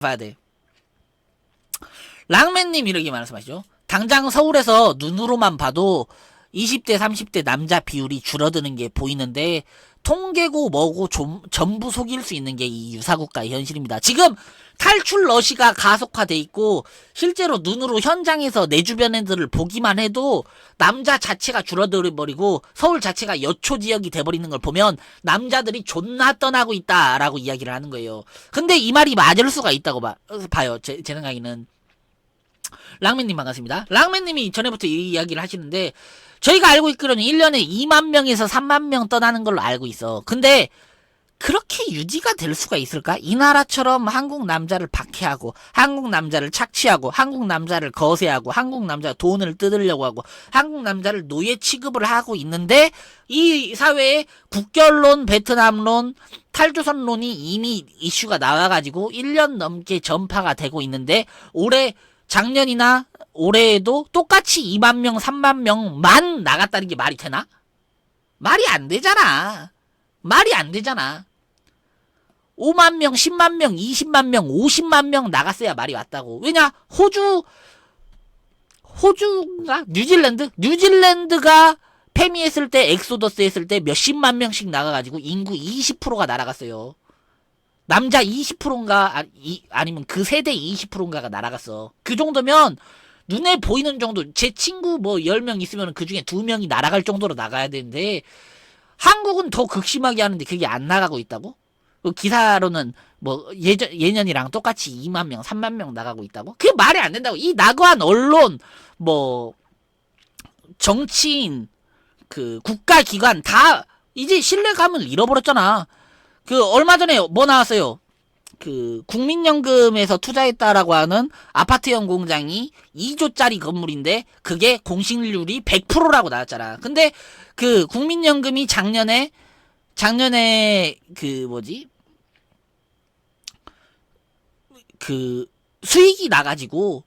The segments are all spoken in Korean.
봐야 돼. 랑맨님 이렇게 말씀하시죠. 당장 서울에서 눈으로만 봐도 20대 30대 남자 비율이 줄어드는 게 보이는데 통계고 뭐고 전부 속일 수 있는 게 이 유사국가의 현실입니다. 지금 탈출 러시가 가속화돼 있고 실제로 눈으로 현장에서 내 주변 애들을 보기만 해도 남자 자체가 줄어들어버리고 서울 자체가 여초 지역이 돼버리는 걸 보면 남자들이 존나 떠나고 있다라고 이야기를 하는 거예요. 근데 이 말이 맞을 수가 있다고 봐요. 제 생각에는. 랑맨님 반갑습니다. 랑맨님이 전에부터 이 이야기를 하시는데 저희가 알고 있기로는 1년에 2만 명에서 3만 명 떠나는 걸로 알고 있어. 근데 그렇게 유지가 될 수가 있을까? 이 나라처럼 한국 남자를 박해하고 한국 남자를 착취하고 한국 남자를 거세하고 한국 남자 돈을 뜯으려고 하고 한국 남자를 노예 취급을 하고 있는데 이 사회에 국결론, 베트남론, 탈조선론이 이미 이슈가 나와가지고 1년 넘게 전파가 되고 있는데 작년이나 올해에도 똑같이 2만 명, 3만 명만 나갔다는 게 말이 되나? 말이 안 되잖아. 말이 안 되잖아. 5만 명, 10만 명, 20만 명, 50만 명 나갔어야 말이 맞다고. 왜냐? 호주가 뉴질랜드가 페미했을 때, 엑소더스 했을 때 몇십만 명씩 나가가지고 인구 20%가 날아갔어요. 남자 20%인가 아니면 그 세대 20%인가가 날아갔어. 그 정도면 눈에 보이는 정도. 제 친구 뭐 10명 있으면 그 중에 2명이 날아갈 정도로 나가야 되는데 한국은 더 극심하게 하는데 그게 안 나가고 있다고? 기사로는 뭐 예년이랑 똑같이 2만 명, 3만 명 나가고 있다고? 그게 말이 안 된다고. 이 나그한 언론, 뭐 정치인, 그 국가기관 다 이제 신뢰감을 잃어버렸잖아. 그 얼마 전에 뭐 나왔어요? 그 국민연금에서 투자했다라고 하는 아파트형 공장이 2조짜리 건물인데 그게 공실률이 100%라고 나왔잖아. 근데 그 국민연금이 작년에 그 수익이 나가지고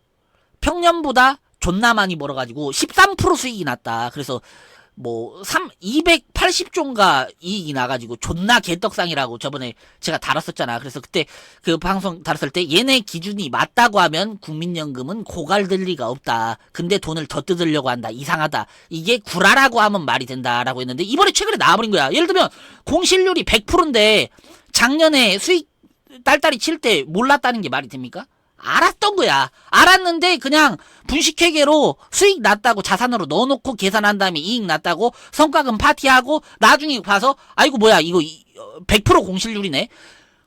평년보다 존나 많이 벌어가지고 13% 수익이 났다. 그래서 뭐 280조인가 이익이 나가지고 존나 개떡상이라고 저번에 제가 다뤘었잖아. 그래서 그때 그 방송 다뤘을 때 얘네 기준이 맞다고 하면 국민연금은 고갈될 리가 없다. 근데 돈을 더 뜯으려고 한다. 이상하다. 이게 구라라고 하면 말이 된다라고 했는데 이번에 최근에 나와버린 거야. 예를 들면 공실률이 100%인데 작년에 수익 딸딸이 칠 때 몰랐다는 게 말이 됩니까? 알았던 거야. 알았는데 그냥 분식회계로 수익 났다고 자산으로 넣어놓고 계산한 다음에 이익 났다고 성과금 파티하고 나중에 봐서 아이고 뭐야 이거 100% 공실률이네.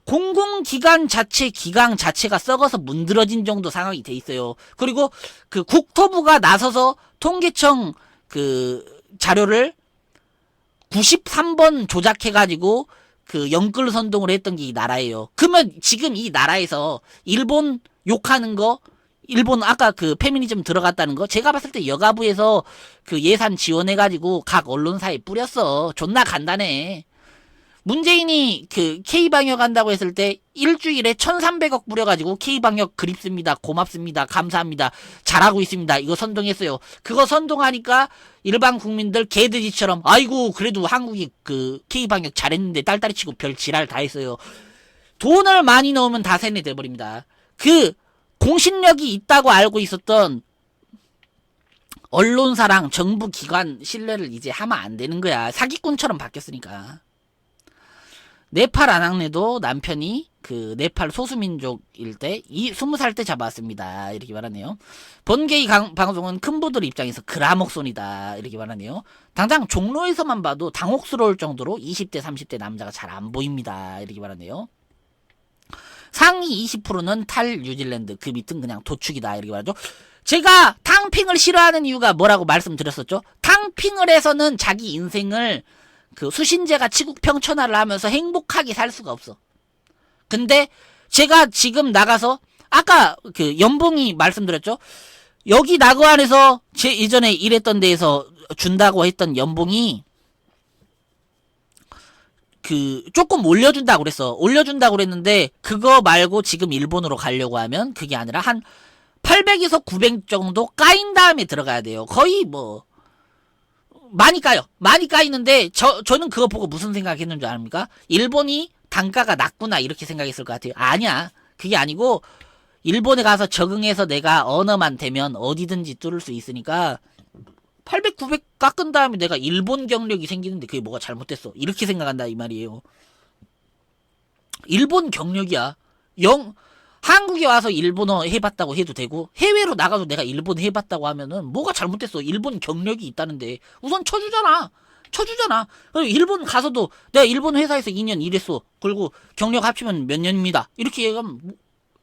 공공기관 기강 자체가 썩어서 문드러진 정도 상황이 돼 있어요. 그리고 그 국토부가 나서서 통계청 그 자료를 93번 조작해가지고 그 영끌 선동을 했던 게 이 나라예요. 그러면 지금 이 나라에서 일본 욕하는 거, 일본 아까 그 페미니즘 들어갔다는 거, 제가 봤을 때 여가부에서 그 예산 지원해가지고 각 언론사에 뿌렸어. 존나 간단해. 문재인이 그 K방역 한다고 했을 때 일주일에 1300억 뿌려가지고 K방역 그립습니다. 고맙습니다. 감사합니다. 잘하고 있습니다. 이거 선동했어요. 그거 선동하니까 일반 국민들 개돼지처럼 아이고 그래도 한국이 그 K방역 잘했는데 딸딸이 치고 별 지랄 다 했어요. 돈을 많이 넣으면 다 세뇌돼버립니다. 그 공신력이 있다고 알고 있었던 언론사랑 정부 기관 신뢰를 이제 하면 안 되는 거야. 사기꾼처럼 바뀌었으니까. 네팔 아낙네도 남편이 그 네팔 소수민족일 때 20살 때 잡아왔습니다. 이렇게 말하네요. 본게이 방송은 큰부들 입장에서 그라목손이다. 이렇게 말하네요. 당장 종로에서만 봐도 당혹스러울 정도로 20대 30대 남자가 잘 안 보입니다. 이렇게 말하네요. 상위 20%는 탈 뉴질랜드, 그 밑은 그냥 도축이다. 이렇게 말하죠. 제가 탕핑을 싫어하는 이유가 뭐라고 말씀드렸었죠. 탕핑을 해서는 자기 인생을 그 수신제가 치국평천하를 하면서 행복하게 살 수가 없어. 근데 제가 지금 나가서 아까 그 연봉이 말씀드렸죠. 여기 나그안에서 제 예전에 일했던 데에서 준다고 했던 연봉이 그 조금 올려준다고 그랬어. 올려준다고 그랬는데 그거 말고 지금 일본으로 가려고 하면 그게 아니라 한 800에서 900 정도 까인 다음에 들어가야 돼요. 거의 뭐 많이 까요. 많이 까이는데 저는 그거 보고 무슨 생각했는 줄 아십니까? 일본이 단가가 낮구나 이렇게 생각했을 것 같아요. 아니야. 그게 아니고 일본에 가서 적응해서 내가 언어만 되면 어디든지 뚫을 수 있으니까 800, 900 깎은 다음에 내가 일본 경력이 생기는데 그게 뭐가 잘못됐어. 이렇게 생각한다 이 말이에요. 일본 경력이야. 한국에 와서 일본어 해봤다고 해도 되고 해외로 나가서 내가 일본 해봤다고 하면은 뭐가 잘못됐어. 일본 경력이 있다는데 우선 쳐주잖아. 그리고 일본 가서도 내가 일본 회사에서 2년 일했어. 그리고 경력 합치면 몇 년입니다. 이렇게 얘기하면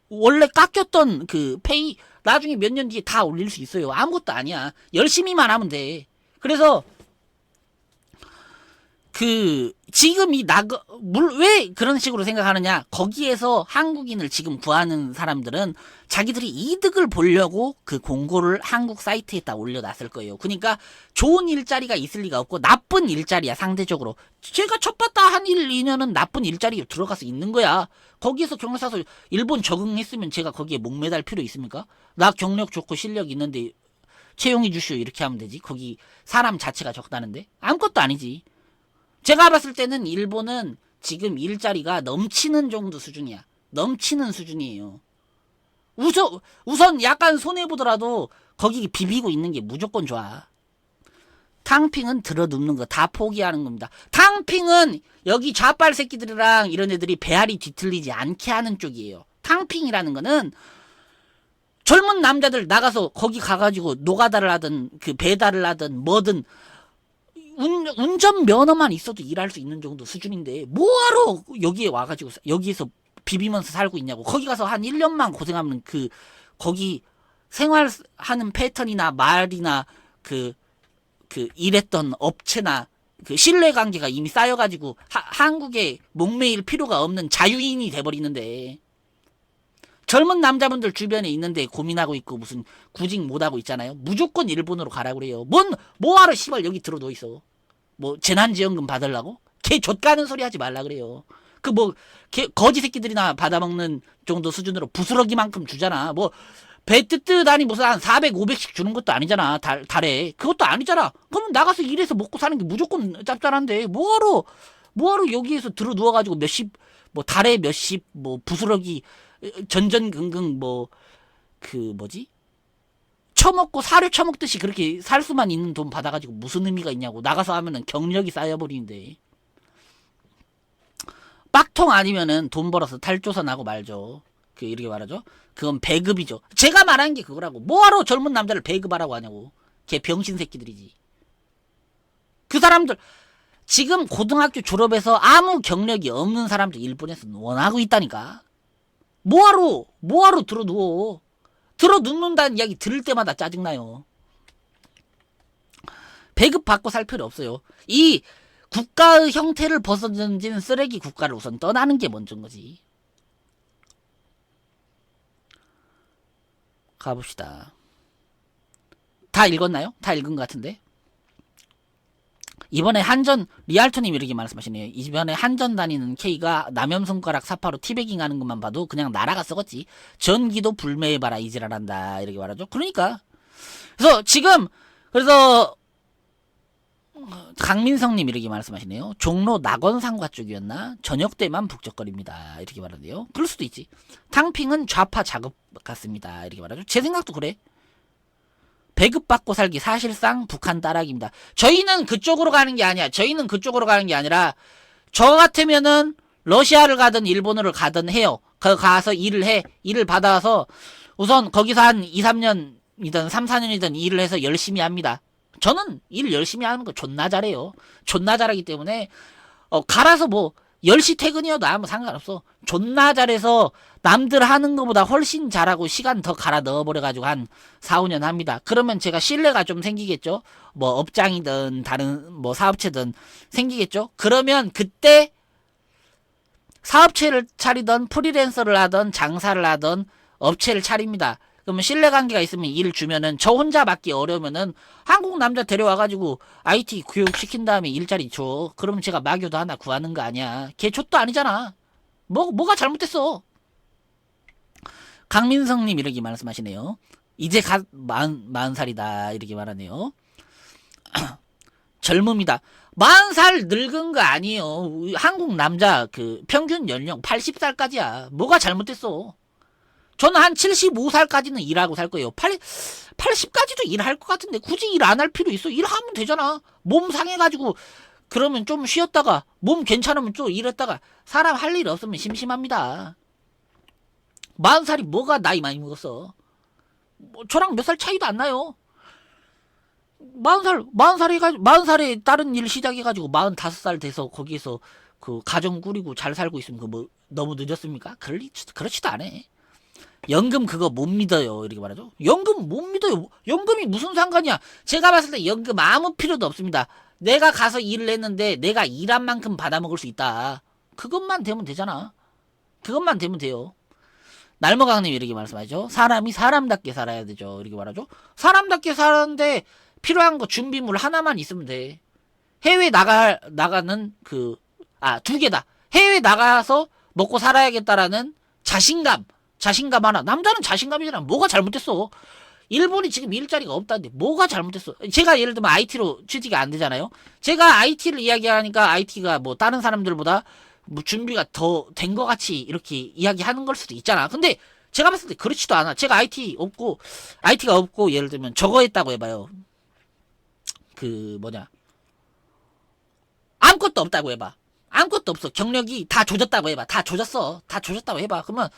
원래 깎였던 그 페이 나중에 몇 년 뒤에 다 올릴 수 있어요. 아무것도 아니야. 열심히만 하면 돼. 그래서 지금 왜 그런 식으로 생각하느냐? 거기에서 한국인을 지금 구하는 사람들은 자기들이 이득을 보려고 그 공고를 한국 사이트에다 올려놨을 거예요. 그러니까 좋은 일자리가 있을 리가 없고 나쁜 일자리야, 상대적으로. 제가 첫봤다 한 1, 2년은 나쁜 일자리에 들어가서 있는 거야. 거기에서 경력 사서 일본 적응했으면 제가 거기에 목매달 필요 있습니까? 나 경력 좋고 실력 있는데 채용해 주시오 이렇게 하면 되지. 거기 사람 자체가 적다는데? 아무것도 아니지. 제가 봤을 때는 일본은 지금 일자리가 넘치는 정도 수준이야. 넘치는 수준이에요. 우선 약간 손해보더라도 거기 비비고 있는 게 무조건 좋아. 탕핑은 들어눕는 거 다 포기하는 겁니다. 탕핑은 여기 좌빨 새끼들이랑 이런 애들이 배알이 뒤틀리지 않게 하는 쪽이에요. 탕핑이라는 거는 젊은 남자들 나가서 거기 가가지고 노가다를 하든 그 배달을 하든 뭐든 운전 면허만 있어도 일할 수 있는 정도 수준인데 뭐하러 여기에 와가지고 여기에서 비비면서 살고 있냐고. 거기 가서 한 1년만 고생하면 거기 생활하는 패턴이나 말이나 일했던 업체나 그 신뢰관계가 이미 쌓여가지고 한국에 목매일 필요가 없는 자유인이 돼버리는데 젊은 남자분들 주변에 있는데 고민하고 있고 무슨 구직 못하고 있잖아요. 무조건 일본으로 가라고 그래요. 뭐하러 씨발 여기 들어 누워있어. 뭐 재난지원금 받으려고? 개 좆가는 소리 하지 말라 그래요. 거지 새끼들이나 받아먹는 정도 수준으로 부스러기만큼 주잖아. 배 뜯듯하니 무슨 한 400, 500씩 주는 것도 아니잖아. 달에. 그것도 아니잖아. 그럼 나가서 일해서 먹고 사는 게 무조건 짭짤한데 뭐하러 여기에서 들어 누워가지고 달에 몇십, 부스러기 전전긍긍 사료 처먹듯이 그렇게 살 수만 있는 돈 받아가지고 무슨 의미가 있냐고. 나가서 하면은 경력이 쌓여버리는데. 빡통 아니면은 돈 벌어서 탈조선하고 말죠. 이렇게 말하죠. 그건 배급이죠. 제가 말하는 게 그거라고. 뭐하러 젊은 남자를 배급하라고 하냐고. 걔 병신 새끼들이지. 그 사람들 지금 고등학교 졸업해서 아무 경력이 없는 사람들 일본에서 원하고 있다니까. 뭐하러 들어 누워. 들어 눕는다는 이야기 들을 때마다 짜증나요. 배급 받고 살 필요 없어요. 이 국가의 형태를 벗어던진 쓰레기 국가를 우선 떠나는 게 먼저인 거지. 가봅시다. 다 읽었나요? 다 읽은 것 같은데. 이번에 리알토님 이렇게 말씀하시네요. 이번에 한전 다니는 K가 남염손가락 사파로 티베깅 하는 것만 봐도 그냥 나라가 썩었지. 전기도 불매해봐라 이지랄한다 이렇게 말하죠. 그러니까 그래서 강민성님 이렇게 말씀하시네요. 종로 낙원상가 쪽이었나? 저녁 때만 북적거립니다 이렇게 말하네요. 그럴 수도 있지. 탕핑은 좌파 작업 같습니다 이렇게 말하죠. 제 생각도 그래. 배급받고 살기 사실상 북한 따라기입니다. 저희는 그쪽으로 가는 게 아니야. 저희는 그쪽으로 가는 게 아니라 저 같으면은 러시아를 가든 일본을 가든 해요. 가서 일을 해. 일을 받아서 우선 거기서 한 2, 3년이든 3, 4년이든 일을 해서 열심히 합니다. 저는 일 열심히 하는 거 존나 잘해요. 존나 잘하기 때문에 갈아서 10시 퇴근이어도 아무 상관없어. 존나 잘해서 남들 하는 것보다 훨씬 잘하고 시간 더 갈아 넣어버려가지고 한 4, 5년 합니다. 그러면 제가 신뢰가 좀 생기겠죠? 업장이든 다른 사업체든 생기겠죠? 그러면 그때 사업체를 차리던 프리랜서를 하던 장사를 하던 업체를 차립니다. 그러면 신뢰관계가 있으면 일 주면은 저 혼자 받기 어려우면은 한국 남자 데려와가지고 IT 교육시킨 다음에 일자리 줘. 그러면 제가 마교도 하나 구하는 거 아니야. 걔 족도 아니잖아. 뭐가 잘못됐어. 강민성님 이렇게 말씀하시네요. 이제 40살이다 이렇게 말하네요. 젊음이다. 40살 늙은 거 아니에요. 한국 남자 평균 연령 80살까지야. 뭐가 잘못됐어. 저는 한 75살까지는 일하고 살 거예요. 80까지도 일할 것 같은데 굳이 일 안 할 필요 있어? 일하면 되잖아. 몸 상해가지고 그러면 좀 쉬었다가 몸 괜찮으면 또 일했다가 사람 할 일 없으면 심심합니다. 40살이 뭐가 나이 많이 먹었어? 뭐 저랑 몇 살 차이도 안 나요. 40살에 다른 일 시작해가지고 45살 돼서 거기에서 그 가정 꾸리고 잘 살고 있으면 그 뭐 너무 늦었습니까? 그렇지도 않아. 연금 그거 못 믿어요. 이렇게 말하죠. 연금 못 믿어요. 연금이 무슨 상관이야. 제가 봤을 때 연금 아무 필요도 없습니다. 내가 가서 일을 했는데 내가 일한 만큼 받아먹을 수 있다. 그것만 되면 되잖아. 그것만 되면 돼요. 날먹강님 이렇게 말씀하죠. 사람이 사람답게 살아야 되죠. 이렇게 말하죠. 사람답게 사는데 필요한 거 준비물 하나만 있으면 돼. 해외 나가는 두 개다. 해외 나가서 먹고 살아야겠다라는 자신감 하나. 남자는 자신감이잖아. 뭐가 잘못됐어? 일본이 지금 일자리가 없다는데 뭐가 잘못됐어? 제가 예를 들면 IT로 취직이 안 되잖아요. 제가 IT를 이야기하니까 IT가 뭐 다른 사람들보다 뭐 준비가 더 된 것 같이 이렇게 이야기하는 걸 수도 있잖아. 근데 제가 봤을 때 그렇지도 않아. 제가 IT가 없고 예를 들면 저거 했다고 해봐요. 아무것도 없다고 해봐. 아무것도 없어. 경력이 다 조졌다고 해봐. 다 조졌다고 해봐. 그러면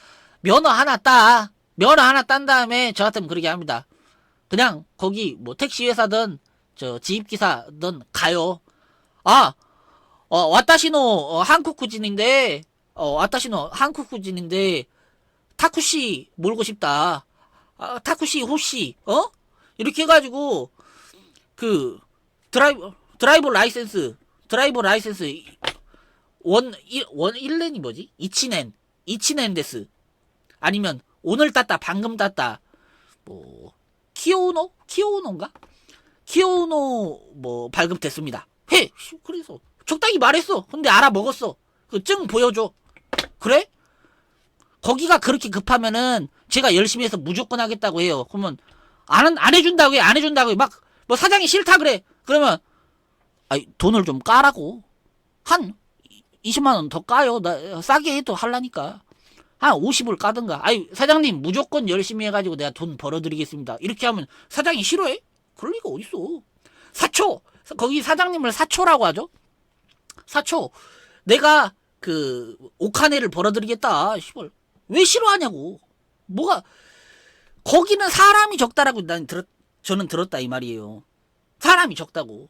면허 하나 딴 다음에 저 같으면 그렇게 합니다. 그냥 거기 뭐 택시 회사든 저 지입기사든 가요. 와타시노 한국구진인데 타쿠시 몰고 싶다. 타쿠시 호시 이렇게 해가지고 그 드라이버 라이센스 원 1렌이 뭐지? 이치넨 데스. 아니면 오늘 땄다 방금 땄다 뭐 키오노인가? 키오노 뭐 발급됐습니다. 해. 그래서 적당히 말했어. 근데 알아먹었어. 그 증 보여줘. 그래? 거기가 그렇게 급하면은 제가 열심히 해서 무조건 하겠다고 해요. 그러면 안 해준다고 해. 막 뭐 사장이 싫다 그래. 그러면 돈을 좀 까라고. 한 20만 원 더 까요. 나 싸게 해도 할라니까. 한 50을 까든가. 사장님 무조건 열심히 해가지고 내가 돈 벌어드리겠습니다. 이렇게 하면 사장이 싫어해? 그럴 리가 어딨어. 사초. 거기 사장님을 사초라고 하죠. 사초. 내가 그 오카네를 벌어드리겠다. 시벌. 왜 싫어하냐고. 뭐가 거기는 사람이 적다라고 저는 들었다 이 말이에요. 사람이 적다고.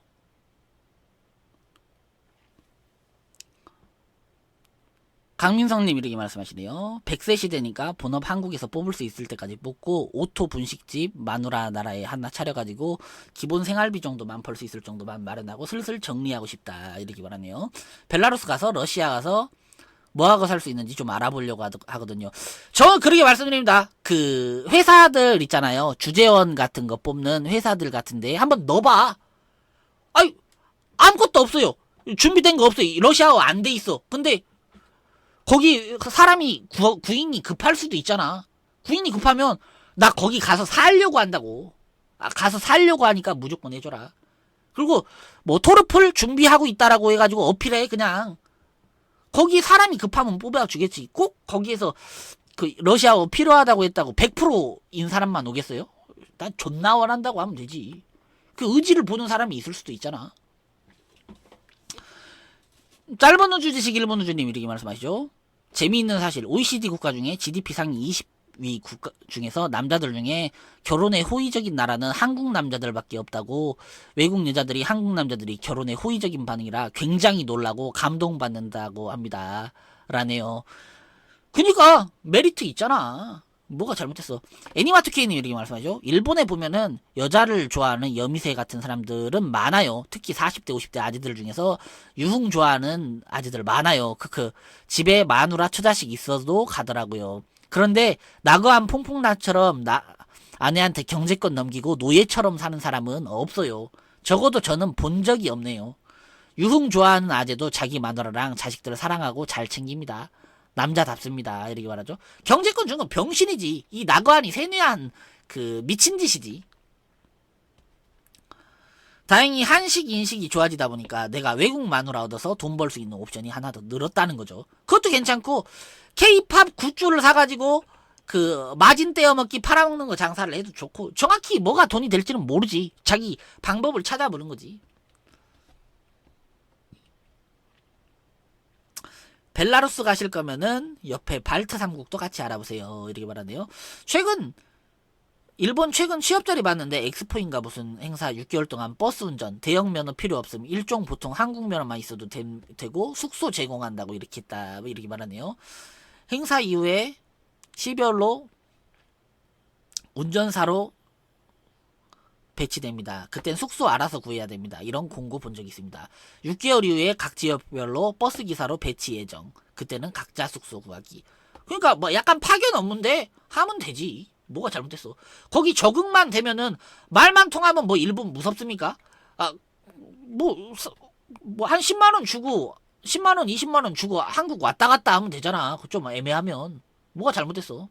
강민성님 이렇게 말씀하시네요. 100세 시대니까 본업 한국에서 뽑을 수 있을 때까지 뽑고 오토 분식집 마누라 나라에 하나 차려가지고 기본 생활비 정도만 벌 수 있을 정도만 마련하고 슬슬 정리하고 싶다 이렇게 말하네요. 벨라루스 가서 러시아 가서 뭐하고 살 수 있는지 좀 알아보려고 하거든요. 저는 그렇게 말씀드립니다. 그 회사들 있잖아요. 주재원 같은 거 뽑는 회사들 같은데 한번 넣어봐. 아무것도 없어요. 준비된 거 없어요. 러시아어 안 돼 있어. 근데 거기 사람이 구인이 급할 수도 있잖아. 구인이 급하면 나 거기 가서 살려고 한다고. 가서 살려고 하니까 무조건 해줘라. 그리고 뭐 토르플 준비하고 있다라고 해가지고 어필해 그냥. 거기 사람이 급하면 뽑아주겠지. 꼭 거기에서 그 러시아어 필요하다고 했다고 100%인 사람만 오겠어요? 난 존나 원한다고 하면 되지. 그 의지를 보는 사람이 있을 수도 있잖아. 짧은 우주 지식 일본 우주님 이렇게 말씀하시죠. 재미있는 사실 OECD 국가 중에 GDP 상위 20위 국가 중에서 남자들 중에 결혼에 호의적인 나라는 한국 남자들밖에 없다고. 외국 여자들이 한국 남자들이 결혼에 호의적인 반응이라 굉장히 놀라고 감동받는다고 합니다. 라네요. 그니까 메리트 있잖아. 뭐가 잘못했어. 애니마트케이님 이렇게 말씀하죠. 일본에 보면은 여자를 좋아하는 여미새 같은 사람들은 많아요. 특히 40대 50대 아재들 중에서 유흥 좋아하는 아재들 많아요. 집에 마누라 처자식 있어도 가더라고요. 그런데 나그한 퐁퐁나처럼 아내한테 경제권 넘기고 노예처럼 사는 사람은 없어요. 적어도 저는 본 적이 없네요. 유흥 좋아하는 아재도 자기 마누라랑 자식들을 사랑하고 잘 챙깁니다. 남자답습니다. 이렇게 말하죠. 경제권 준 건 병신이지. 이 나그한이 세뇌한 그 미친 짓이지. 다행히 한식 인식이 좋아지다 보니까 내가 외국 마누라 얻어서 돈 벌 수 있는 옵션이 하나 더 늘었다는 거죠. 그것도 괜찮고 K-팝 굿즈를 사가지고 그 마진 떼어먹기 팔아먹는 거 장사를 해도 좋고 정확히 뭐가 돈이 될지는 모르지. 자기 방법을 찾아보는 거지. 벨라루스 가실 거면은 옆에 발트 3국도 같이 알아보세요. 이렇게 말하네요. 일본 최근 취업자리 봤는데 엑스포인가 무슨 행사 6개월 동안 버스 운전, 대형 면허 필요 없음, 일종 보통 한국 면허만 있어도 되고 숙소 제공한다고 이렇게 했다. 이렇게 말하네요. 행사 이후에 12월로 운전사로 배치됩니다. 그땐 숙소 알아서 구해야 됩니다. 이런 공고 본 적이 있습니다. 6개월 이후에 각 지역별로 버스 기사로 배치 예정. 그때는 각자 숙소 구하기. 그러니까 뭐 약간 파견 업무인데 하면 되지. 뭐가 잘못됐어. 거기 적응만 되면은 말만 통하면 뭐 일본 무섭습니까? 뭐 한 10만원 주고 10만원 20만원 주고 한국 왔다 갔다 하면 되잖아. 그거 좀 애매하면 뭐가 잘못됐어.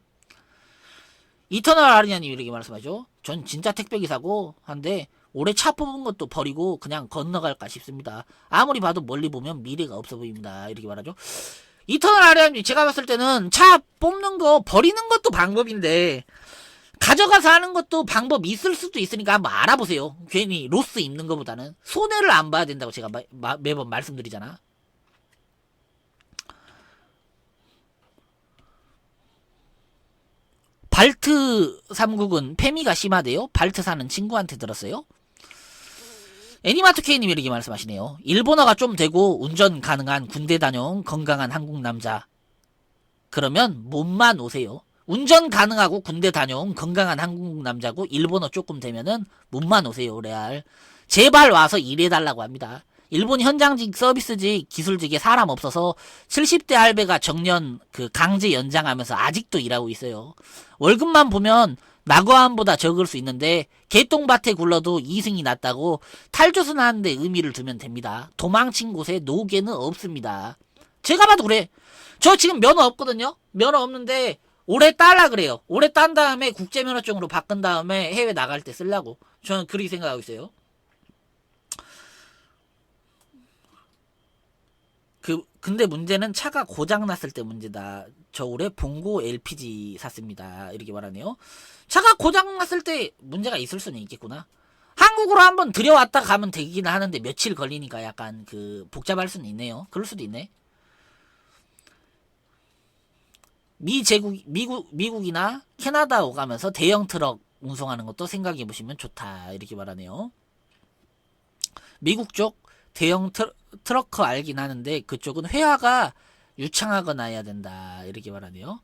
이터널 아리냐님 이렇게 말씀하죠. 전 진짜 택배기사고 한데 올해 차 뽑은 것도 버리고 그냥 건너갈까 싶습니다. 아무리 봐도 멀리 보면 미래가 없어 보입니다. 이렇게 말하죠. 이터널 아리냐님 제가 봤을 때는 차 뽑는 거 버리는 것도 방법인데 가져가서 하는 것도 방법이 있을 수도 있으니까 한번 알아보세요. 괜히 로스 입는 것보다는 손해를 안 봐야 된다고 제가 매번 말씀드리잖아. 발트 3국은 페미가 심하대요. 발트 사는 친구한테 들었어요. 애니마트 K님이 이렇게 말씀하시네요. 일본어가 좀 되고 운전 가능한 군대 다녀온 건강한 한국 남자. 그러면 몸만 오세요. 운전 가능하고 군대 다녀온 건강한 한국 남자고 일본어 조금 되면은 몸만 오세요. 레알. 제발 와서 일해달라고 합니다. 일본 현장직 서비스직 기술직에 사람 없어서 70대 할배가 정년 그 강제 연장하면서 아직도 일하고 있어요. 월급만 보면 나고함보다 적을 수 있는데 개똥밭에 굴러도 이승이 났다고 탈조선 하는데 의미를 두면 됩니다. 도망친 곳에 노개는 없습니다. 제가 봐도 그래. 저 지금 면허 없거든요. 면허 없는데 올해 딸라 그래요. 올해 딴 다음에 국제면허증으로 바꾼 다음에 해외 나갈 때 쓰려고. 저는 그렇게 생각하고 있어요. 근데 문제는 차가 고장났을 때 문제다. 저 올해 봉고 LPG 샀습니다. 이렇게 말하네요. 차가 고장났을 때 문제가 있을 수는 있겠구나. 한국으로 한번 들여왔다 가면 되긴 하는데 며칠 걸리니까 약간 복잡할 수는 있네요. 그럴 수도 있네. 미국이나 캐나다 오가면서 대형 트럭 운송하는 것도 생각해 보시면 좋다. 이렇게 말하네요. 미국 쪽 대형 트럭커 알긴 하는데 그쪽은 회화가 유창하거나 해야 된다. 이렇게 말하네요.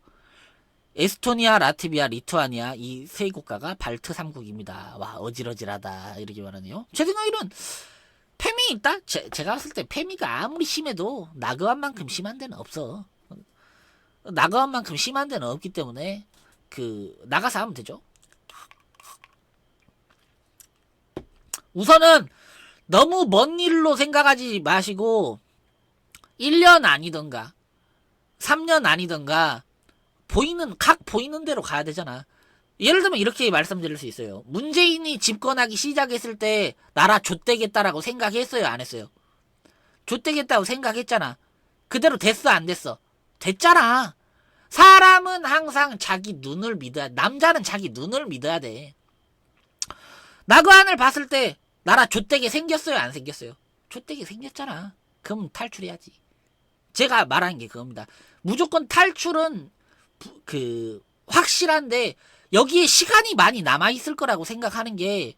에스토니아, 라트비아, 리투아니아 이 세 국가가 발트 3국입니다. 와 어질어질하다. 이렇게 말하네요. 제 생각에는 페미 있다? 제가 봤을 때 페미가 아무리 심해도 나그한만큼 심한 데는 없어. 나그한만큼 심한 데는 없기 때문에 나가서 하면 되죠. 우선은 너무 먼 일로 생각하지 마시고 1년 아니던가 3년 아니던가 각 보이는 대로 가야 되잖아. 예를 들면 이렇게 말씀드릴 수 있어요. 문재인이 집권하기 시작했을 때 나라 좆되겠다라고 생각했어요? 안 했어요? 좆되겠다고 생각했잖아. 그대로 됐어? 안 됐어? 됐잖아. 사람은 항상 자기 눈을 믿어야 남자는 자기 눈을 믿어야 돼. 나그안을 봤을 때 나라 좆되게 생겼어요? 안 생겼어요? 좆되게 생겼잖아. 그럼 탈출해야지. 제가 말하는 게 그겁니다. 무조건 탈출은 확실한데 여기에 시간이 많이 남아있을 거라고 생각하는 게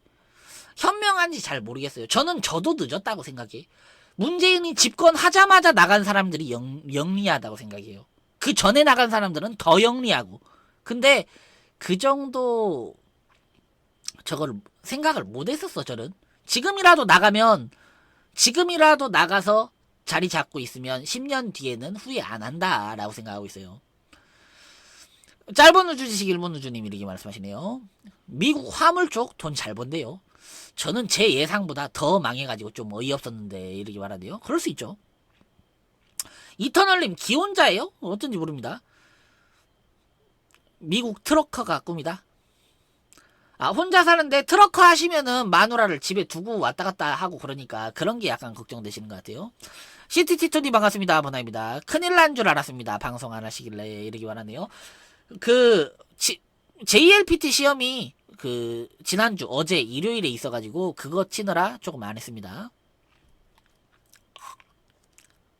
현명한지 잘 모르겠어요. 저도 늦었다고 생각해. 문재인이 집권하자마자 나간 사람들이 영리하다고 생각해요. 그 전에 나간 사람들은 더 영리하고. 근데 그 정도 저걸 생각을 못 했었어. 저는 지금이라도 나가서 자리 잡고 있으면 10년 뒤에는 후회 안 한다 라고 생각하고 있어요. 짧은 우주지식 일본 우주님 이렇게 말씀하시네요. 미국 화물 쪽 돈 잘 번대요. 저는 제 예상보다 더 망해가지고 좀 어이없었는데 이렇게 말하네요. 그럴 수 있죠. 이터널님 기혼자예요? 어쩐지 모릅니다. 미국 트럭커가 꿈이다. 혼자 사는데 트럭커 하시면은 마누라를 집에 두고 왔다 갔다 하고 그러니까 그런 게 약간 걱정되시는 것 같아요. CTT2D 반갑습니다. 번화입니다. 큰일 난 줄 알았습니다. 방송 안 하시길래 이렇게 말하네요. 그 JLPT 시험이 그 지난주 어제 일요일에 있어가지고 그거 치느라 조금 안 했습니다.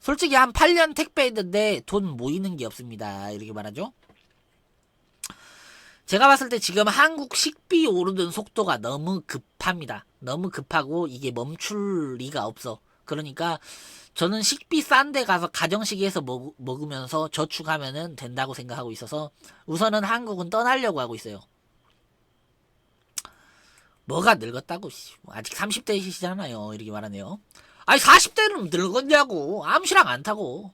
솔직히 한 8년 택배했는데 돈 모이는 게 없습니다. 이렇게 말하죠. 제가 봤을 때 지금 한국 식비 오르는 속도가 너무 급합니다. 너무 급하고 이게 멈출 리가 없어. 그러니까 저는 식비 싼 데 가서 가정식에서 먹으면서 저축하면은 된다고 생각하고 있어서 우선은 한국은 떠나려고 하고 있어요. 뭐가 늙었다고, 아직 30대이시잖아요. 이렇게 말하네요. 아니 40대는 늙었냐고. 암시랑 안 타고.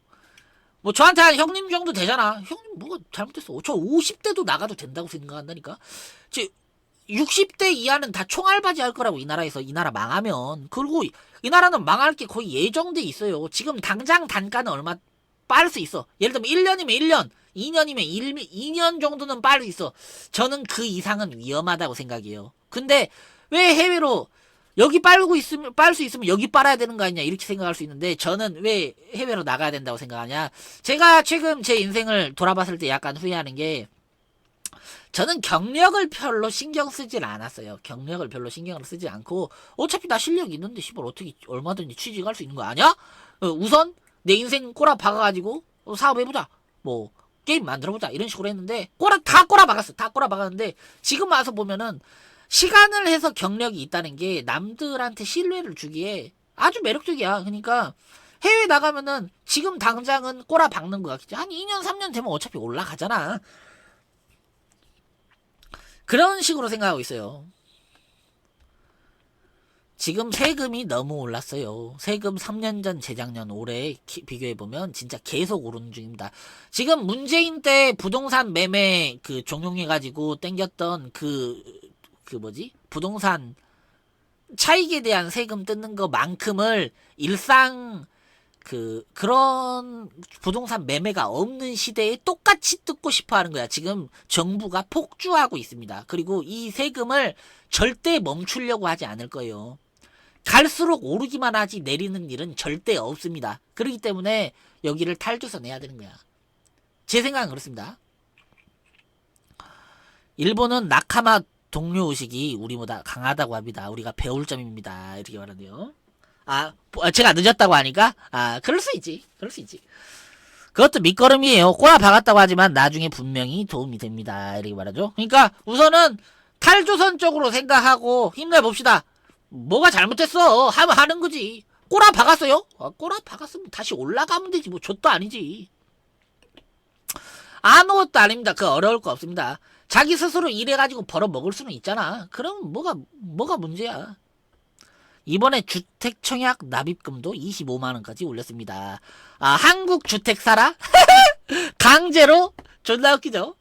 뭐 저한테 한 형님 정도 되잖아. 형님 뭐가 잘못했어. 저 50대도 나가도 된다고 생각한다니까. 60대 이하는 다 총알바지 할 거라고. 이 나라에서. 이 나라 망하면. 그리고 이 나라는 망할 게 거의 예정돼 있어요. 지금 당장 단가는 얼마 빠를 수 있어. 예를 들면 1년이면 1년, 2년이면 2년 정도는 빠를 수 있어. 저는 그 이상은 위험하다고 생각해요. 근데 왜 해외로 여기 빨 수 있으면 여기 빨아야 되는 거 아니냐 이렇게 생각할 수 있는데 저는 왜 해외로 나가야 된다고 생각하냐. 제가 최근 제 인생을 돌아봤을 때 약간 후회하는 게 저는 경력을 별로 신경 쓰질 않았어요. 경력을 별로 신경을 쓰지 않고 어차피 나 실력이 있는데 씨발 어떻게 얼마든지 취직할 수 있는 거 아니야? 우선 내 인생 꼬라 박아가지고 사업해보자. 뭐 게임 만들어보자 이런 식으로 했는데 다 꼬라 박았어. 다 꼬라 박았는데 지금 와서 보면은 시간을 해서 경력이 있다는 게 남들한테 신뢰를 주기에 아주 매력적이야. 그러니까 해외 나가면은 지금 당장은 꼬라 박는 거 같겠지. 한 2년 3년 되면 어차피 올라가잖아. 그런 식으로 생각하고 있어요. 지금 세금이 너무 올랐어요. 세금 3년 전, 재작년, 올해 비교해보면 진짜 계속 오르는 중입니다. 지금 문재인 때 부동산 매매 그 종용해가지고 땡겼던 부동산 차익에 대한 세금 뜯는 것만큼을 일상 그런 부동산 매매가 없는 시대에 똑같이 뜯고 싶어 하는 거야. 지금 정부가 폭주하고 있습니다. 그리고 이 세금을 절대 멈추려고 하지 않을 거예요. 갈수록 오르기만 하지 내리는 일은 절대 없습니다. 그렇기 때문에 여기를 탈주서 내야 되는 거야. 제 생각은 그렇습니다. 일본은 나카마 동료의식이 우리보다 강하다고 합니다. 우리가 배울 점입니다. 이렇게 말하네요. 제가 늦었다고 하니까? 그럴 수 있지. 그럴 수 있지. 그것도 밑거름이에요. 꼬라 박았다고 하지만 나중에 분명히 도움이 됩니다. 이렇게 말하죠. 그러니까 우선은 탈조선적으로 생각하고 힘내봅시다. 뭐가 잘못됐어? 하면 하는 거지. 꼬라 박았어요? 꼬라 박았으면 다시 올라가면 되지. 뭐 좆도 아니지. 아무것도 아닙니다. 그 어려울 거 없습니다. 자기 스스로 일해가지고 벌어먹을 수는 있잖아. 그럼 뭐가 문제야. 이번에 주택 청약 납입금도 25만원까지 올렸습니다. 한국 주택 사라? 강제로? 존나 웃기죠?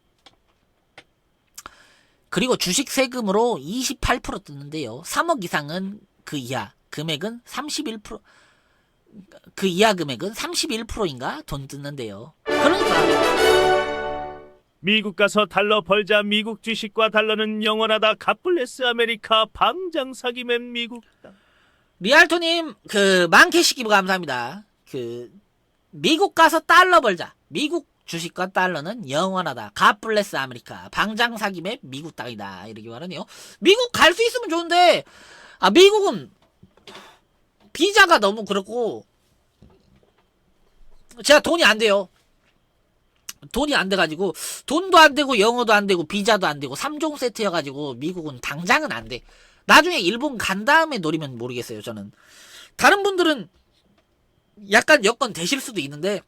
그리고 주식 세금으로 28% 뜯는데요. 3억 이상은 그 이하, 금액은 31%, 그 이하 금액은 31%인가? 돈 뜯는데요. 그러니까. 미국 가서 달러 벌자. 미국 주식과 달러는 영원하다. 갓블레스 아메리카. 방장 사기맨 미국. 리알토님, 만캐시 기부 감사합니다. 미국 가서 달러 벌자. 미국 주식과 달러는 영원하다. 갓블레스 아메리카. 방장 사기맵 미국 땅이다. 이렇게 말하네요. 미국 갈 수 있으면 좋은데, 미국은 비자가 너무 그렇고, 제가 돈이 안 돼요. 돈이 안 돼가지고, 돈도 안 되고, 영어도 안 되고, 비자도 안 되고, 3종 세트여가지고, 미국은 당장은 안 돼. 나중에 일본 간 다음에 노리면 모르겠어요, 저는. 다른 분들은 약간 여건 되실 수도 있는데,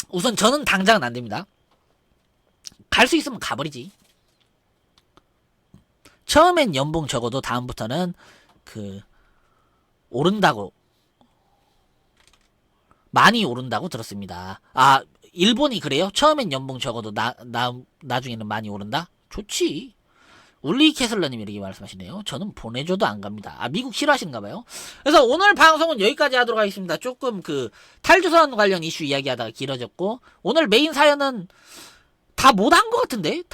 우선 저는 당장은 안 됩니다. 갈 수 있으면 가버리지. 처음엔 연봉 적어도 다음부터는 오른다고, 많이 오른다고 들었습니다. 일본이 그래요? 처음엔 연봉 적어도 나중에는 많이 오른다? 좋지. 울리 캐슬러님이 이렇게 말씀하시네요. 저는 보내줘도 안 갑니다. 미국 싫어하시는가봐요. 그래서 오늘 방송은 여기까지 하도록 하겠습니다. 조금 탈주선 관련 이슈 이야기하다가 길어졌고, 오늘 메인 사연은 다 못한 것 같은데?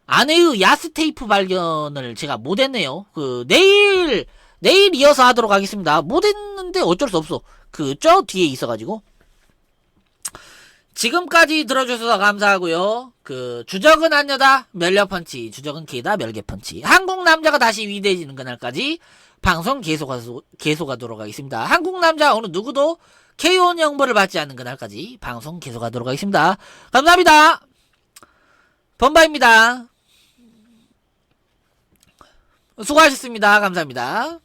아내의 야스 테이프 발견을 제가 못했네요. 내일 이어서 하도록 하겠습니다. 못했는데 어쩔 수 없어. 저 뒤에 있어가지고. 지금까지 들어주셔서 감사하고요. 주적은 한 여다, 멸려펀치, 주적은 개다, 멸개펀치. 한국 남자가 다시 위대해지는 그날까지 방송 계속하도록 하겠습니다. 한국 남자 어느 누구도 KO 영벌을 받지 않는 그날까지 방송 계속하도록 하겠습니다. 감사합니다. 범바입니다. 수고하셨습니다. 감사합니다.